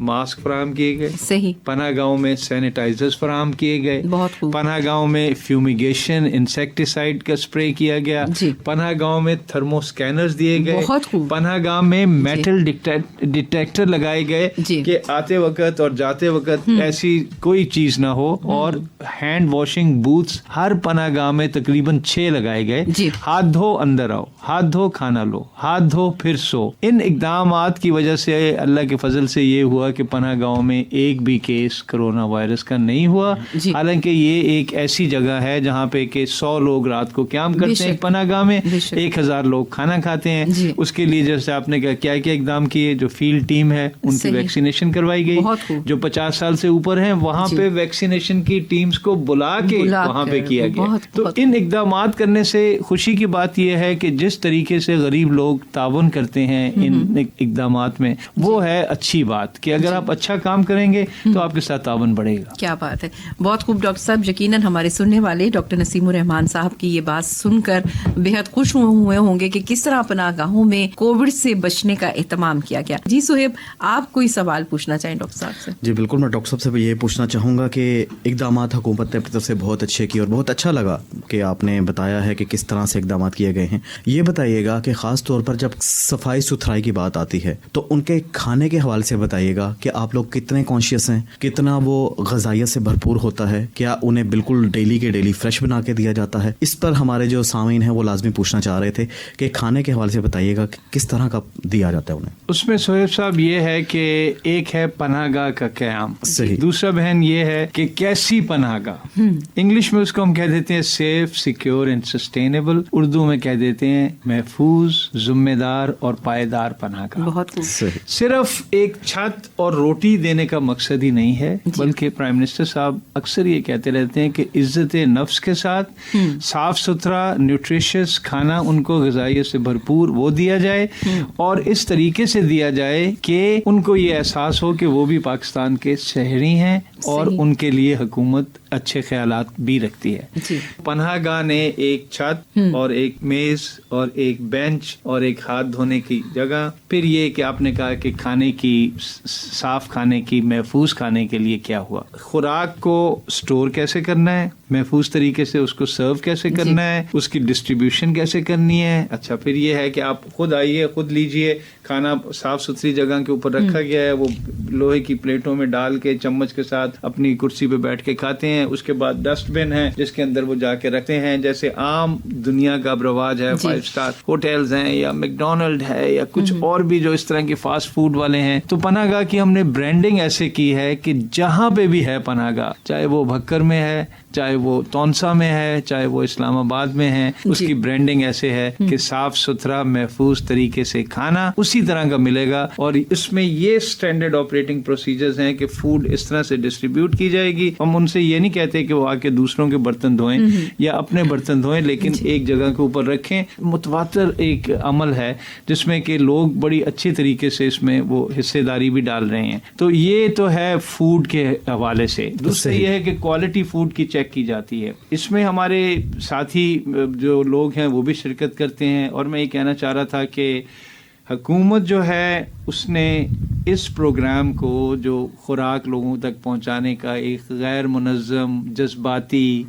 Mask فراہم کیے گئے, صحیح, پناہ گاہوں میں سینیٹائزرز فراہم کیے گئے, بہت خوب, پناہ گاہوں میں فیومیگیشن انسیکٹیسائڈ کا اسپرے کیا گیا, جی, پناہ گاہوں میں تھرمو اسکینرز دیے گئے, بہت خوب, پناہ گاہ میں میٹل ڈیٹیکٹر لگائے گئے جی, کہ آتے وقت اور جاتے وقت ایسی کوئی چیز نہ ہو, اور ہینڈ واشنگ بوتھس ہر پناہ گاہ میں تقریباً 6 لگائے گئے, جی, ہاتھ دھو اندر آؤ, ہاتھ دھو کھانا لو, ہاتھ دھو پھر سو. ان اقدامات کی وجہ سے اللہ کے فضل سے یہ ہوا کہ پناہ گاہوں میں ایک بھی کیس کرونا وائرس کا نہیں ہوا, جی, حالانکہ یہ ایک ایسی جگہ ہے جہاں پہ کہ 100 لوگ رات کو قیام کرتے ہیں پناہ گاہ میں, 1000 لوگ کھانا کھاتے ہیں, جی, اس کے لیے جیسے آپ نے کیا کیا اقدام کیے, جو فیلڈ ٹیم ہے ان کی ویکسینیشن کروائی گئی, جو 50 سال سے اوپر ہیں وہاں پہ ویکسینیشن کی ٹیمز کو بلا کے وہاں پہ کیا گیا. تو ان اقدامات کرنے سے خوشی کی بات یہ ہے کہ جس طریقے سے غریب لوگ تعاون کرتے ہیں ان اقدامات میں, وہ ہے اچھی بات کہ اگر آپ اچھا کام کریں گے تو آپ کے ساتھ تعاون بڑھے گا. کیا بات ہے, بہت خوب ڈاکٹر صاحب. یقیناً ہمارے سننے والے ڈاکٹر نسیم الرحمان صاحب کی یہ بات سن کر بے حد خوش ہوئے ہوں گے کہ کس طرح پناہ گاہوں میں کووڈ سے بچنے کا اہتمام کیا گیا. جی صہیب, آپ کوئی سوال پوچھنا چاہیں ڈاکٹر صاحب سے؟ جی بالکل, میں ڈاکٹر صاحب سے یہ پوچھنا چاہوں گا کہ اقدامات حکومت نے اپنی طرف سے بہت اچھے کیے اور بہت اچھا لگا کہ آپ نے بتایا ہے کہ کس طرح سے اقدامات کیے گئے ہیں. یہ بتائیے گا کہ خاص طور پر جب صفائی ستھرائی کی بات آتی ہے تو ان کے کھانے کے حوالے سے بتائیے گا کہ آپ لوگ کتنے کانشیس ہیں, کتنا وہ غذائیت سے بھرپور ہوتا ہے, کیا انہیں بالکل ڈیلی کے ڈیلی فریش بنا کے دیا جاتا ہے؟ اس پر ہمارے جو سامعین ہیں وہ لازمی پوچھنا چاہ رہے تھے کہ کھانے کے حوالے سے بتائیے گا کہ کس طرح کا دیا جاتا ہے انہیں. اس میں سہیب صاحب یہ ہے کہ ایک ہے پناہ گاہ کا قیام, دوسرا بہن یہ ہے کہ کیسی پناہ گاہ, انگلش میں اس کو ہم کہہ دیتے ہیں safe, secure and sustainable, Urdu میں کہہ دیتے ہیں محفوظ, ذمہ دار اور پائیدار پناہ گاہ. بہت خوب. صرف ایک چھت اور روٹی دینے کا مقصد ہی نہیں ہے, بلکہ پرائم منسٹر صاحب اکثر یہ کہتے رہتے ہیں کہ عزت نفس کے ساتھ صاف ستھرا نیوٹریشس کھانا ان کو غذائیت سے بھرپور وہ دیا جائے, اور اس طریقے سے دیا جائے کہ ان کو یہ احساس ہو کہ وہ بھی پاکستان کے شہری ہیں اور ان کے لیے حکومت اچھے خیالات بھی رکھتی ہے. پناہ گاہ نے ایک چھت اور ایک میز اور ایک بینچ اور ایک ہاتھ دھونے کی جگہ, پھر یہ کہ آپ نے کہا کہ کھانے کی صاف کھانے کی محفوظ کھانے کے لیے کیا ہوا, خوراک کو سٹور کیسے کرنا ہے, محفوظ طریقے سے اس کو سرو کیسے کرنا ہے, اس کی ڈسٹریبیوشن کیسے کرنی ہے. اچھا, پھر یہ ہے کہ آپ خود آئیے, خود لیجئے, کھانا صاف ستھری جگہ کے اوپر رکھا گیا ہے, وہ لوہے کی پلیٹوں میں ڈال کے چمچ کے ساتھ اپنی کرسی پہ بیٹھ کے کھاتے ہیں. اس کے بعد ڈسٹ بن ہے جس کے اندر وہ جا کے رکھتے ہیں, جیسے عام دنیا کا رواج ہے, 5 اسٹار ہوٹلز ہیں یا میکڈونلڈ ہے یا کچھ اور بھی جو اس طرح کے فاسٹ فوڈ والے ہیں. تو پناہ گاہ کی ہم نے برانڈنگ ایسے کی ہے کہ جہاں پہ بھی ہے پناہ گاہ, چاہے وہ بھکر میں ہے, چاہے وہ تونسا میں ہے, چاہے وہ اسلام آباد میں ہے, اس کی برانڈنگ ایسے ہے کہ صاف ستھرا محفوظ طریقے سے کھانا اسی طرح کا ملے گا. اور اس میں یہ سٹینڈرڈ آپریٹنگ پروسیجرز ہیں کہ فوڈ اس طرح سے ڈسٹریبیوٹ کی جائے گی. ہم ان سے یہ نہیں کہتے کہ وہ آ کے دوسروں کے برتن دھوئیں یا اپنے برتن دھوئیں, لیکن ایک جگہ کے اوپر رکھیں. متواتر ایک عمل ہے جس میں کہ لوگ بڑی اچھی طریقے سے اس میں وہ حصے داری بھی ڈال رہے ہیں. تو یہ تو ہے فوڈ کے حوالے سے. دوسرا یہ ہے کہ کوالٹی فوڈ کی چیک کی جاتی ہے. اس میں ہمارے ساتھی جو لوگ ہیں وہ بھی شرکت کرتے ہیں. اور میں یہ کہنا چاہ رہا تھا کہ حکومت جو ہے اس نے اس پروگرام کو جو خوراک لوگوں تک پہنچانے کا ایک غیر منظم جذباتی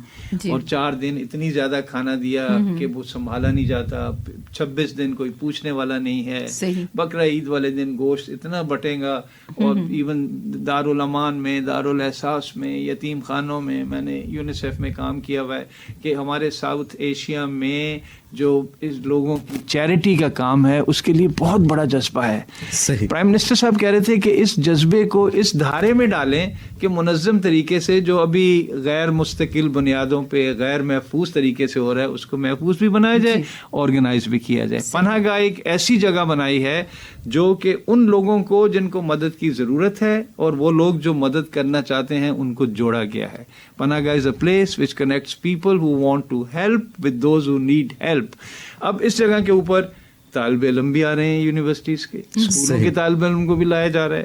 اور 4 دن اتنی زیادہ کھانا دیا کہ وہ سنبھالا نہیں جاتا. 26 دن کوئی پوچھنے والا نہیں ہے. بقرہ عید والے دن گوشت اتنا بٹے گا. اور ایون دارالامان میں, دارالاحساس میں, یتیم خانوں میں, میں نے یونیسیف میں کام کیا ہوا ہے کہ ہمارے ساؤتھ ایشیا میں جو اس لوگوں کی چیریٹی کا کام ہے اس کے لیے بہت بڑا جذبہ ہے. پرائم منسٹر صاحب کہہ رہے تھے کہ اس جذبے کو اس دھارے میں ڈالیں کہ منظم طریقے سے جو ابھی غیر مستقل بنیادوں پہ غیر محفوظ طریقے سے ہو رہا ہے اس کو محفوظ بھی بنایا جائے, آرگنائز بھی کیا جائے. پناہ گاہ ایک ایسی جگہ بنائی ہے جو کہ ان لوگوں کو جن کو مدد کی ضرورت ہے اور وہ لوگ جو مدد کرنا چاہتے ہیں ان کو جوڑا گیا ہے. Panahgah is a place which connects people who want to help with those who need help. اب اس جگہ کے اوپر طالب علم بھی آ رہے ہیں یونیورسٹیز کے, اسکولوں کے طالب علم کو بھی لایا جا رہا ہے.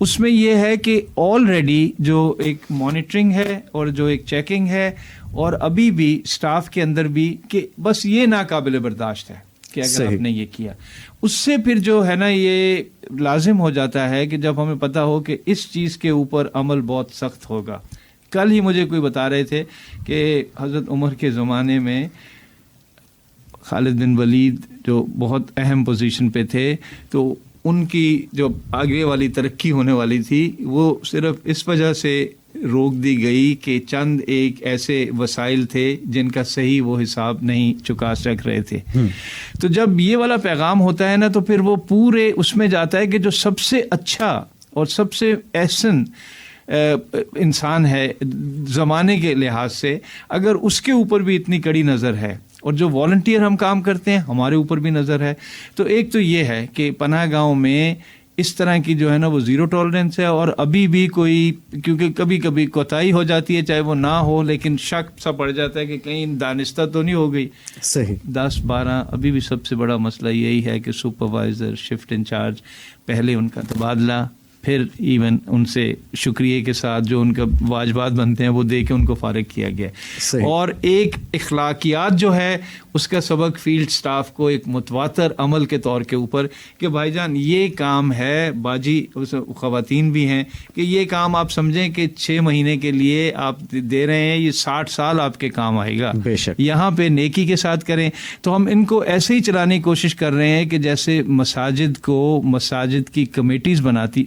اس میں یہ ہے کہ آلریڈی جو ایک مانیٹرنگ ہے اور جو ایک چیکنگ ہے اور ابھی بھی سٹاف کے اندر بھی کہ بس یہ ناقابل برداشت ہے کہ اگر آپ نے یہ کیا، اس سے پھر جو ہے نا یہ لازم ہو جاتا ہے کہ جب ہمیں پتہ ہو کہ اس چیز کے اوپر عمل بہت سخت ہوگا. کل ہی مجھے کوئی بتا رہے تھے کہ حضرت عمر کے زمانے میں خالد بن ولید جو بہت اہم پوزیشن پہ تھے، تو ان کی جو آگے والی ترقی ہونے والی تھی وہ صرف اس وجہ سے روک دی گئی کہ چند ایک ایسے وسائل تھے جن کا صحیح وہ حساب نہیں چکا سک رہے تھے. تو جب یہ والا پیغام ہوتا ہے نا تو پھر وہ پورے اس میں جاتا ہے کہ جو سب سے اچھا اور سب سے احسن انسان ہے زمانے کے لحاظ سے، اگر اس کے اوپر بھی اتنی کڑی نظر ہے اور جو والنٹیئر ہم کام کرتے ہیں ہمارے اوپر بھی نظر ہے، تو ایک تو یہ ہے کہ پناہ گاہوں میں اس طرح کی جو ہے نا وہ زیرو ٹالرنس ہے. اور ابھی بھی کوئی کیونکہ کبھی کبھی کوتاہی ہو جاتی ہے چاہے وہ نہ ہو، لیکن شک سا پڑ جاتا ہے کہ کہیں دانستہ تو نہیں ہو گئی. صحیح 10-12 ابھی بھی سب سے بڑا مسئلہ یہی ہے کہ سپروائزر شفٹ انچارج پہلے ان کا تبادلہ، پھر ایون ان سے شکریہ کے ساتھ جو ان کا واجبات بنتے ہیں وہ دے کے ان کو فارغ کیا گیا. اور ایک اخلاقیات جو ہے اس کا سبق فیلڈ سٹاف کو ایک متواتر عمل کے طور کے اوپر کہ بھائی جان یہ کام ہے، باجی خواتین بھی ہیں کہ یہ کام آپ سمجھیں کہ 6 مہینے کے لیے آپ دے رہے ہیں، یہ 60 سال آپ کے کام آئے گا. بے شک یہاں پہ نیکی کے ساتھ کریں. تو ہم ان کو ایسے ہی چلانے کی کوشش کر رہے ہیں کہ جیسے مساجد کی کمیٹیز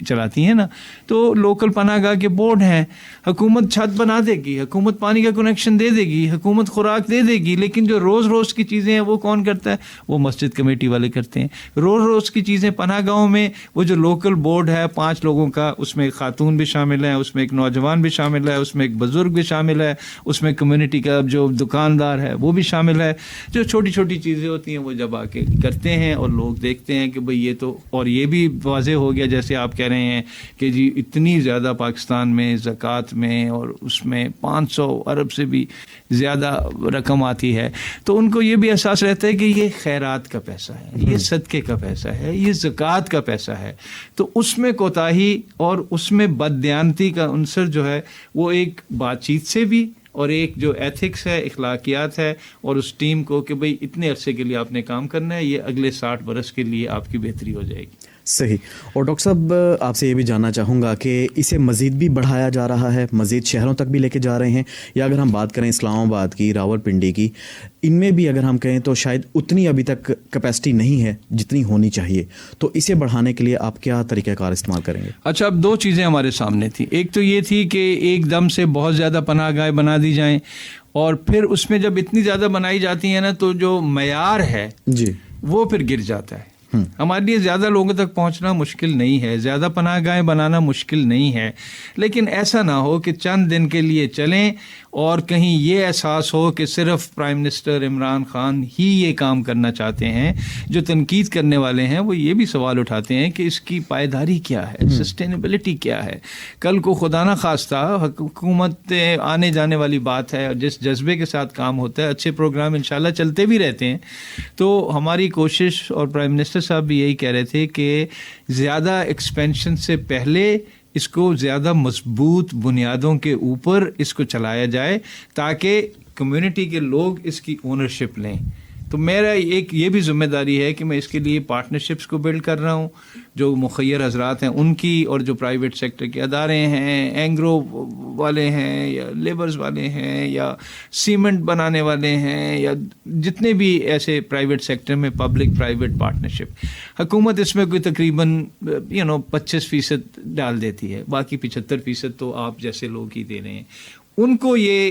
چلاتی ہیں نا، تو لوکل پناہ گاہ کے بورڈ ہیں، حکومت چھت بنا دے گی، حکومت پانی کا کنیکشن دے دے گی، حکومت خوراک دے دے گی، لیکن جو روز روز کی چیزیں ہیں وہ کون کرتا ہے؟ وہ مسجد کمیٹی والے کرتے ہیں. روز روز کی چیزیں پناہ گاہوں میں وہ جو لوکل بورڈ ہے 5 لوگوں کا، اس میں ایک خاتون بھی شامل ہے، اس میں ایک نوجوان بھی شامل ہے، اس میں ایک بزرگ بھی شامل ہے، اس میں کمیونٹی کا جو دکاندار ہے وہ بھی شامل ہے. جو چھوٹی چھوٹی چیزیں ہوتی ہیں وہ جب آ کے کرتے ہیں اور لوگ دیکھتے ہیں کہ بھئی یہ تو، اور یہ بھی واضح ہو گیا جیسے آپ کہہ رہے ہیں کہ جی اتنی زیادہ پاکستان میں زکوٰۃ میں اور اس میں 500 ارب سے بھی زیادہ رقم آتی ہے، تو ان کو یہ بھی احساس رہتا ہے کہ یہ خیرات کا پیسہ ہے، یہ صدقے کا پیسہ ہے، یہ زکوٰۃ کا پیسہ ہے. تو اس میں کوتاہی اور اس میں بددیانتی کا عنصر جو ہے وہ ایک بات چیت سے بھی، اور ایک جو ایتھکس ہے، اخلاقیات ہے، اور اس ٹیم کو کہ بھئی اتنے عرصے کے لیے آپ نے کام کرنا ہے، یہ اگلے 60 برس کے لیے آپ کی بہتری ہو جائے گی. صحیح. اور ڈاکٹر صاحب آپ سے یہ بھی جاننا چاہوں گا کہ اسے مزید بھی بڑھایا جا رہا ہے، مزید شہروں تک بھی لے کے جا رہے ہیں، یا اگر ہم بات کریں اسلام آباد کی، راولپنڈی کی، ان میں بھی اگر ہم کہیں تو شاید اتنی ابھی تک کیپیسٹی نہیں ہے جتنی ہونی چاہیے، تو اسے بڑھانے کے لیے آپ کیا طریقہ کار استعمال کریں گے؟ اچھا، اب 2 چیزیں ہمارے سامنے تھیں. ایک تو یہ تھی کہ ایک دم سے بہت زیادہ پناہ گاہیں بنا دی جائیں، اور پھر اس میں جب اتنی زیادہ بنائی جاتی ہیں نا تو جو معیار ہے جی وہ پھر گر جاتا ہے. ہمارے لیے زیادہ لوگوں تک پہنچنا مشکل نہیں ہے، زیادہ پناہ گاہیں بنانا مشکل نہیں ہے، لیکن ایسا نہ ہو کہ چند دن کے لیے چلیں اور کہیں یہ احساس ہو کہ صرف پرائم منسٹر عمران خان ہی یہ کام کرنا چاہتے ہیں. جو تنقید کرنے والے ہیں وہ یہ بھی سوال اٹھاتے ہیں کہ اس کی پائیداری کیا ہے، سسٹینیبلٹی کیا ہے. کل کو خدا نہ خواستہ حکومت آنے جانے والی بات ہے، اور جس جذبے کے ساتھ کام ہوتا ہے اچھے پروگرام انشاءاللہ چلتے بھی رہتے ہیں. تو ہماری کوشش، اور پرائم منسٹر صاحب بھی یہی کہہ رہے تھے کہ زیادہ ایکسپینشن سے پہلے اس کو زیادہ مضبوط بنیادوں کے اوپر اس کو چلایا جائے تاکہ کمیونٹی کے لوگ اس کی اونرشپ لیں. تو میرا ایک یہ بھی ذمہ داری ہے کہ میں اس کے لیے پارٹنرشپس کو بلڈ کر رہا ہوں، جو مخیر حضرات ہیں ان کی، اور جو پرائیویٹ سیکٹر کے ادارے ہیں، اینگرو والے ہیں یا لیبرز والے ہیں یا سیمنٹ بنانے والے ہیں، یا جتنے بھی ایسے پرائیویٹ سیکٹر میں پبلک پرائیویٹ پارٹنرشپ. حکومت اس میں کوئی تقریباً 25% ڈال دیتی ہے، باقی 75% تو آپ جیسے لوگ ہی دے رہے ہیں. ان کو یہ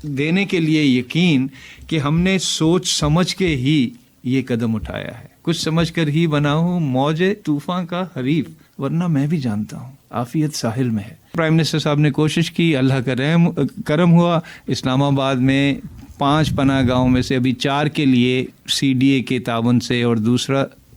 دینے کے لیے یقین کہ ہم نے سوچ سمجھ کے ہی یہ قدم اٹھایا ہے. کچھ سمجھ کر ہی بنا ہوں موج طوفان کا حریف، ورنہ میں بھی جانتا ہوں عافیت ساحل میں ہے. پرائم منسٹر صاحب نے کوشش کی، اللہ کا کرم ہوا. اسلام آباد میں 5 پناہ گاہوں میں سے ابھی 4 کے لیے CDA کے تعاون سے اور دوسرا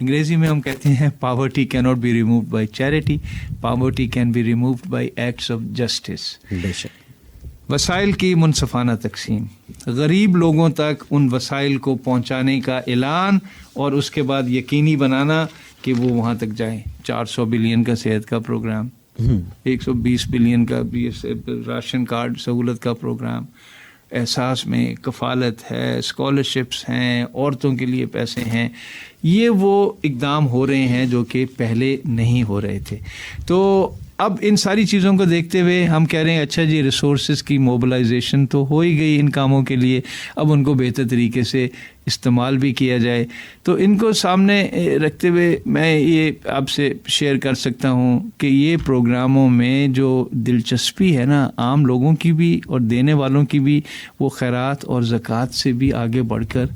انگریزی میں ہم کہتے ہیں پاورٹی کی not be removed by charity, poverty can be removed by acts of justice. بے شک. وسائل کی منصفانہ تقسیم, غریب لوگوں تک ان وسائل کو پہنچانے کا اعلان اور اس کے بعد یقینی بنانا کہ وہ وہاں تک جائیں. 400 بلین کا صحت کا پروگرام, 120 بلین کا راشن کارڈ سہولت کا پروگرام, احساس میں کفالت ہے, اسکالرشپس ہیں, عورتوں کے لیے پیسے ہیں. یہ وہ اقدام ہو رہے ہیں جو کہ پہلے نہیں ہو رہے تھے. تو اب ان ساری چیزوں کو دیکھتے ہوئے ہم کہہ رہے ہیں اچھا جی ریسورسز کی موبلائزیشن تو ہو ہی گئی ان کاموں کے لیے, اب ان کو بہتر طریقے سے استعمال بھی کیا جائے. تو ان کو سامنے رکھتے ہوئے میں یہ آپ سے شیئر کر سکتا ہوں کہ یہ پروگراموں میں جو دلچسپی ہے نا عام لوگوں کی بھی اور دینے والوں کی بھی, وہ خیرات اور زکوٰۃ سے بھی آگے بڑھ کر,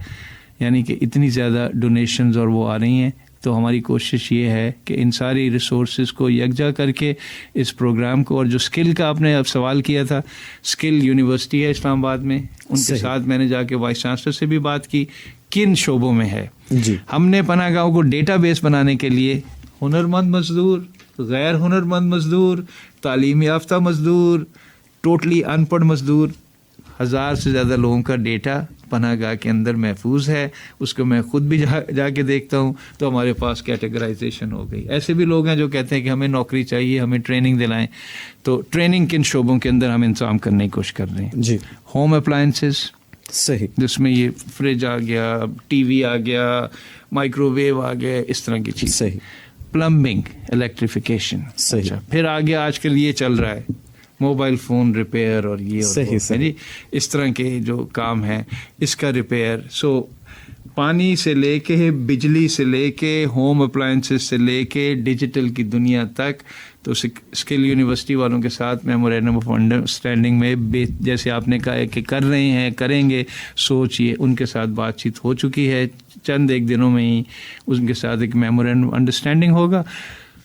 یعنی کہ اتنی زیادہ ڈونیشنز اور وہ آ رہی ہیں. تو ہماری کوشش یہ ہے کہ ان ساری ریسورسز کو یکجا کر کے اس پروگرام کو, اور جو اسکل کا آپ نے اب سوال کیا تھا, اسکل یونیورسٹی ہے اسلام آباد میں, ان کے ساتھ میں نے جا کے وائس چانسلر سے بھی بات کی کن شعبوں میں ہے. ہم نے پناہ گاہوں کو ڈیٹا بیس بنانے کے لیے ہنرمند مزدور, غیر ہنرمند مزدور, تعلیم یافتہ مزدور, ٹوٹلی ان پڑھ مزدور, 1000 سے زیادہ لوگوں کا ڈیٹا پناہ گاہ کے اندر محفوظ ہے. اس کو میں خود بھی جا کے دیکھتا ہوں تو ہمارے پاس کیٹیگرائزیشن ہو گئی. ایسے بھی لوگ ہیں جو کہتے ہیں کہ ہمیں نوکری چاہیے, ہمیں ٹریننگ دلائیں. تو ٹریننگ کن شعبوں کے اندر ہم انتظام کرنے کی کوشش کر رہے ہیں. جی. ہوم اپلائنسز, صحیح, جس میں یہ فریج آ گیا, ٹی وی آ گیا, مائکرو ویو آ گیا, اس طرح کی چیز. صحیح. پلمبنگ, الیکٹریفیکیشن. صحیح. پھر آگے آج کل یہ چل رہا ہے موبائل فون ریپیئر اور یہ اور جی اس طرح کے جو کام ہیں اس کا ریپیئر. سو پانی سے لے کے, بجلی سے لے کے, ہوم اپلائنسز سے لے کے ڈیجیٹل کی دنیا تک. تو اسکل یونیورسٹی والوں کے ساتھ میمورینڈم آف انڈرسٹینڈنگ میں جیسے آپ نے کہا کہ کر رہے ہیں, کریں گے, سوچیے, ان کے ساتھ بات چیت ہو چکی ہے. چند ایک دنوں میں ہی ان کے ساتھ ایک میمورینڈم آف انڈرسٹینڈنگ ہوگا.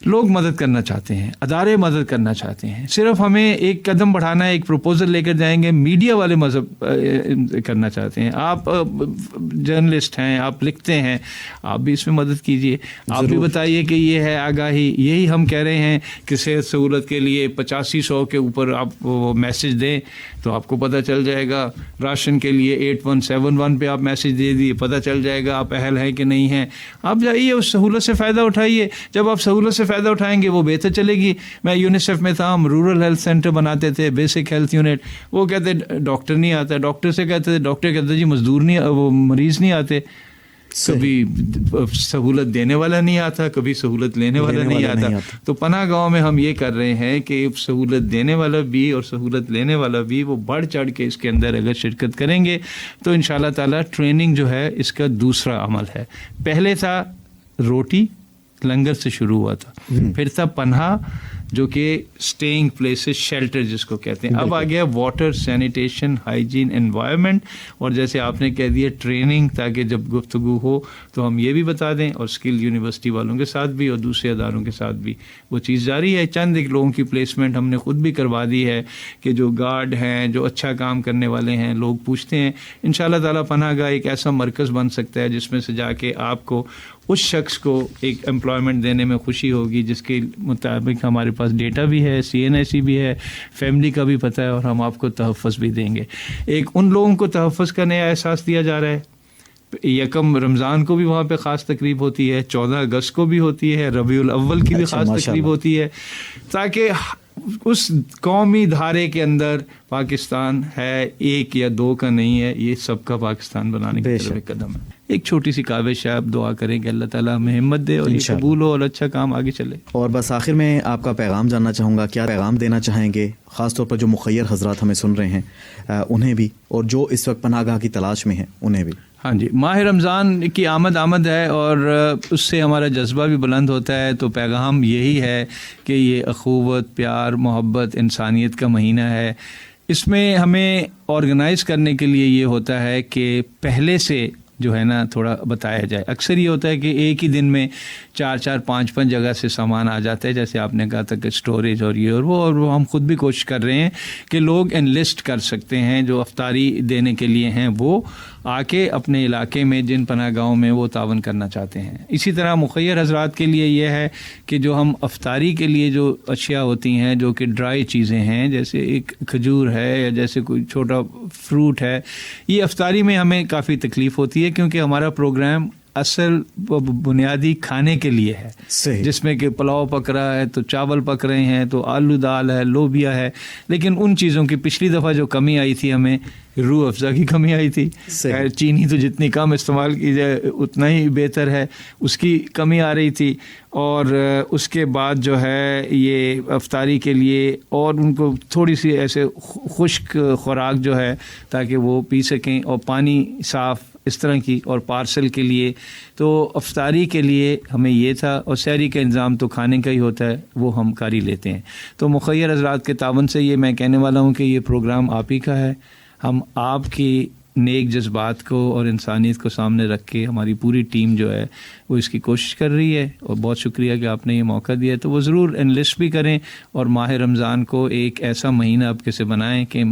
لوگ مدد کرنا چاہتے ہیں, ادارے مدد کرنا چاہتے ہیں, صرف ہمیں ایک قدم بڑھانا ہے, ایک پروپوزل لے کر جائیں گے. میڈیا والے مذہب کرنا چاہتے ہیں. آپ جرنلسٹ ہیں, آپ لکھتے ہیں, آپ بھی اس میں مدد کیجیے. آپ بھی بتائیے کہ یہ ہے آگاہی. یہی ہم کہہ رہے ہیں کہ صحت سہولت کے لیے 8500 کے اوپر آپ میسج دیں تو آپ کو پتہ چل جائے گا. راشن کے لیے 8171 پہ آپ میسج دے دیے, پتہ چل جائے گا آپ اہل ہیں کہ نہیں ہیں. آپ جائیے, اس سہولت سے فائدہ اٹھائیے. جب آپ سہولت سے فائدہ اٹھائیں گے وہ بہتر چلے گی. میں یونیسیف میں تھا, ہم رورل ہیلتھ سینٹر بناتے تھے, بیسک ہیلتھ یونٹ. وہ کہتے ڈاکٹر نہیں آتا, ڈاکٹر سے کہتے تھے, ڈاکٹر کہتے جی مزدور نہیں, وہ مریض نہیں آتے. کبھی سہولت دینے والا نہیں آتا, کبھی سہولت لینے والا نہیں آتا. تو پناہ گاؤں میں ہم یہ کر رہے ہیں کہ سہولت دینے والا بھی اور سہولت لینے والا بھی وہ بڑھ چڑھ کے اس کے اندر اگر شرکت کریں گے تو انشاءاللہ تعالی ٹریننگ جو ہے اس کا دوسرا عمل ہے. پہلے تھا روٹی, لنگر سے شروع ہوا تھا, پھر تھا پناہ جو کہ اسٹیئنگ پلیسز, شیلٹر جس کو کہتے ہیں. اب آ گیا واٹر, سینیٹیشن, ہائیجین, انوائرمنٹ, اور جیسے آپ نے کہہ دیا ٹریننگ, تاکہ جب گفتگو ہو تو ہم یہ بھی بتا دیں. اور اسکل یونیورسٹی والوں کے ساتھ بھی اور دوسرے اداروں کے ساتھ بھی وہ چیز جاری ہے. چند ایک لوگوں کی پلیسمنٹ ہم نے خود بھی کروا دی ہے کہ جو گارڈ ہیں, جو اچھا کام کرنے والے ہیں, لوگ پوچھتے ہیں. انشاءاللہ تعالیٰ پناہ گاہ ایک ایسا مرکز بن سکتا ہے جس میں سے جا کے آپ کو اس شخص کو ایک امپلائمنٹ دینے میں خوشی ہوگی جس کے مطابق ہمارے پاس ڈیٹا بھی ہے, CNIC بھی ہے, فیملی کا بھی پتہ ہے, اور ہم آپ کو تحفظ بھی دیں گے. ایک ان لوگوں کو تحفظ کا نیا احساس دیا جا رہا ہے. 1 رمضان کو بھی وہاں پہ خاص تقریب ہوتی ہے, 14 اگست کو بھی ہوتی ہے, ربیع الاول کی بھی خاص تقریب ہوتی ہے, تاکہ اس قومی دھارے کے اندر پاکستان ہے, 1 یا 2 کا نہیں ہے, یہ سب کا پاکستان بنانے کی طرف ایک قدم ہے. ایک چھوٹی سی کاوش ہے, آپ دعا کریں کہ اللہ تعالیٰ ہمیں ہمت دے اور یہ قبول ہو اور اچھا کام آگے چلے. اور بس آخر میں آپ کا پیغام جاننا چاہوں گا, کیا پیغام دینا چاہیں گے خاص طور پر جو مخیر حضرات ہمیں سن رہے ہیں انہیں بھی, اور جو اس وقت پناہ گاہ کی تلاش میں ہیں انہیں بھی؟ ہاں جی, ماہ رمضان کی آمد ہے اور اس سے ہمارا جذبہ بھی بلند ہوتا ہے. تو پیغام یہی ہے کہ یہ اخوت, پیار, محبت, انسانیت کا مہینہ ہے. اس میں ہمیں آرگنائز کرنے کے لیے یہ ہوتا ہے کہ پہلے سے جو ہے نا تھوڑا بتایا جائے. اکثر یہ ہوتا ہے کہ ایک ہی دن میں 4-4, 5-5 جگہ سے سامان آ جاتا ہے, جیسے آپ نے کہا تھا کہ اسٹوریج اور یہ اور وہ, اور ہم خود بھی کوشش کر رہے ہیں کہ لوگ انلسٹ کر سکتے ہیں جو افطاری دینے کے لیے ہیں وہ. آ کے اپنے علاقے میں جن پناہ گاہوں میں وہ تعاون کرنا چاہتے ہیں. اسی طرح مخیر حضرات کے لیے یہ ہے کہ جو ہم افطاری کے لیے جو اشیاء ہوتی ہیں جو کہ ڈرائی چیزیں ہیں, جیسے ایک کھجور ہے یا جیسے کوئی چھوٹا فروٹ ہے, یہ افطاری میں ہمیں کافی تکلیف ہوتی ہے کیونکہ ہمارا پروگرام اصل بنیادی کھانے کے لیے ہے, جس میں کہ پلاؤ پک رہا ہے تو چاول پک رہے ہیں تو آلو دال ہے, لوبیا ہے, لیکن ان چیزوں کی پچھلی دفعہ جو کمی آئی تھی ہمیں روح افزا کی کمی آئی تھی. چینی تو جتنی کم استعمال کی جائے اتنا ہی بہتر ہے, اس کی کمی آ رہی تھی. اور اس کے بعد جو ہے یہ افطاری کے لیے اور ان کو تھوڑی سی ایسے خشک خوراک جو ہے تاکہ وہ پی سکیں, اور پانی صاف اس طرح کی, اور پارسل کے لیے. تو افطاری کے لیے ہمیں یہ تھا, اور سحری کا انتظام تو کھانے کا ہی ہوتا ہے, وہ ہم کر ہی لیتے ہیں. تو مخیر حضرات کے تعاون سے یہ میں کہنے والا ہوں کہ یہ پروگرام آپ ہی کا ہے. ہم آپ کی نیک جذبات کو اور انسانیت کو سامنے رکھ کے ہماری پوری ٹیم جو ہے وہ اس کی کوشش کر رہی ہے, اور بہت شکریہ کہ آپ نے یہ موقع دیا. تو وہ ضرور انلسٹ بھی کریں, اور ماہ رمضان کو ایک ایسا مہینہ آپ کیسے بنائیں کہ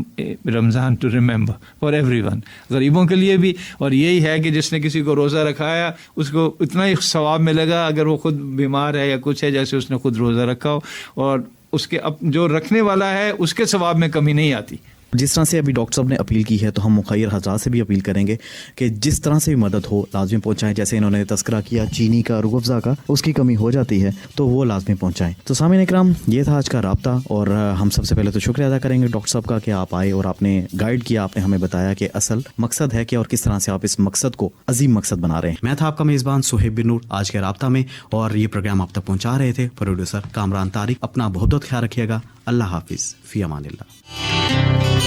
Ramzan to remember for everyone, غریبوں کے لیے بھی. اور یہی ہے کہ جس نے کسی کو روزہ رکھایا اس کو اتنا ہی ثواب ملے گا اگر وہ خود بیمار ہے یا کچھ ہے, جیسے اس نے خود روزہ رکھا ہو, اور اس کے جو رکھنے والا ہے اس کے ثواب میں کمی نہیں آتی. جس طرح سے ابھی ڈاکٹر صاحب نے اپیل کی ہے تو ہم مخیر حضرات سے بھی اپیل کریں گے کہ جس طرح سے بھی مدد ہو لازمی پہنچائیں. جیسے انہوں نے تذکرہ کیا چینی کا, روح افزا کا, اس کی کمی ہو جاتی ہے تو وہ لازمی پہنچائیں. تو سامعین اکرام, یہ تھا آج کا رابطہ, اور ہم سب سے پہلے تو شکریہ ادا کریں گے ڈاکٹر صاحب کا کہ آپ آئے اور آپ نے گائیڈ کیا, آپ نے ہمیں بتایا کہ اصل مقصد ہے کہ اور کس طرح سے آپ اس مقصد کو عظیم مقصد بنا رہے ہیں. میں تھا آپ کا میزبان سہیب بن نور آج کے رابطہ میں, اور یہ پروگرام آپ تک پہنچا رہے تھے پروڈیوسر کامران طارق. اپنا بہت بہت خیال رکھیے گا. اللہ حافظ, فی امان اللہ.